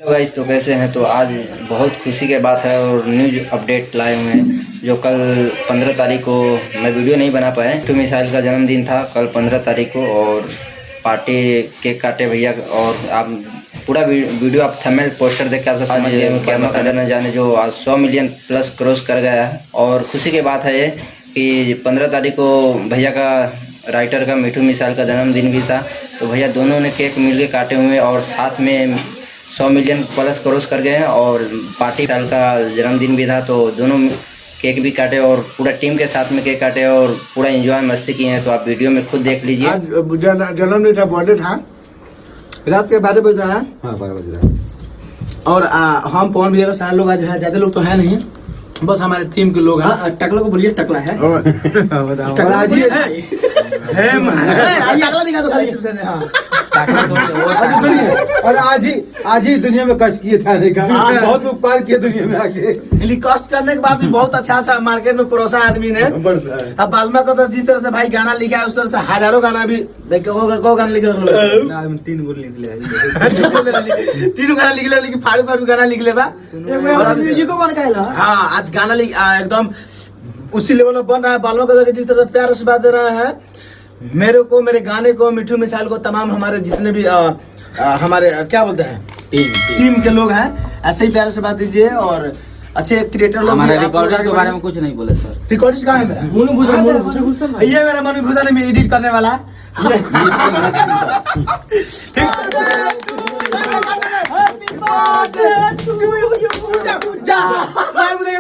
Hello guys, तो कैसे हैं। तो आज बहुत खुशी की बात है और न्यूज अपडेट लाए हुए हैं। जो कल 15 तारीख को मैं वीडियो नहीं बना पाया। मिट्टू मिसाइल का जन्मदिन था कल 15 तारीख को और पार्टी केक काटे भैया। और आप पूरा वीडियो आप थंबनेल पोस्टर देख के आप समझ गए हो क्या मतलब न जाने जो आज 100 मिलियन प्लस क्रॉस कर गया है। और खुशी की बात है ये कि 15 तारीख को भैया का राइटर का मिट्टू मिसाइल का जन्मदिन भी था। तो भैया दोनों ने केक मिल के काटे हुए और साथ में 100 मिलियन प्लस क्रॉस कर गए हैं। और पार्टी साल का जन्मदिन भी था तो दोनों केक भी काटे और पूरा टीम के साथ में केक काटे और पूरा एंजॉय मस्ती किए हैं। तो आप वीडियो में खुद देख लीजिए। आज जन्मदिन था, बर्थडे था, रात के 12 बजे है। हाँ 12 बज रहा है। और हम पवन भैया का सारे लोग आज है, ज्यादा लोग तो है नहीं, बस हमारे टीम के लोग हैं। टकला को बोलिए, टकला है टकला जी है टकला दिखा दो खाली सबसे। हाँ और आज ही दुनिया में कष्ट किए थे, बहुत उपकार किए दुनिया में आके। कष्ट करने के बाद भी बहुत अच्छा मार्केट में परोसा आदमी ने। अब बालमा को तो जिस तरह से भाई गाना लिखा है उस तरह से हजारों गाना भी को गाना लिखे 3 बोल निकले 3 गाना लिख ले, लेकिन फाड़ू गाना लिख ले बा। हाँ आज गाना एकदम उसी लेवल में बन रहा है। बालमा को जिस तरह प्यार से बात दे रहा है मेरे को, मेरे गाने को, मिट्टू मिसाइल को, तमाम हमारे जितने भी हमारे क्या बोलते हैं टीम के लोग हैं, ऐसे ही प्यार से बात दीजिए। और अच्छे क्रिएटर लोग। हमारे रिकॉर्डिंग के बारे में कुछ नहीं बोले सर। रिकॉर्डिंग कहाँ है मेरा? मोनू ये मेरा मनु भूषण में एडिट करने वाला।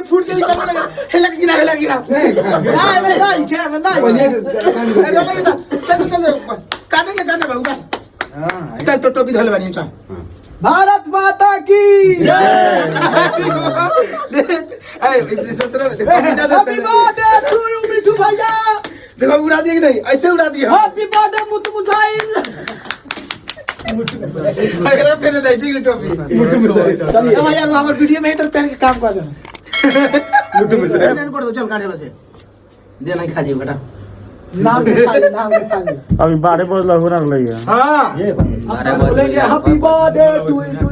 फूट चल तो टोपी धोले बनी। चल भारत माता की जय। मिट्टू भैया देखो उड़ा दिए कि नहीं, ऐसे उड़ा दिए। Happy birthday Muttu missile. फिर नहीं टोपी चलिए यार हमारे वीडियो में इधर पहन के काम कर दो। मुट्टू मिसाइल कर दो, चल काटे बसे दे नहीं खा जी बेटा। नाम अभी 12 बजे हो रहा है। हाँ ये हैप्पी बर्थडे टू यू।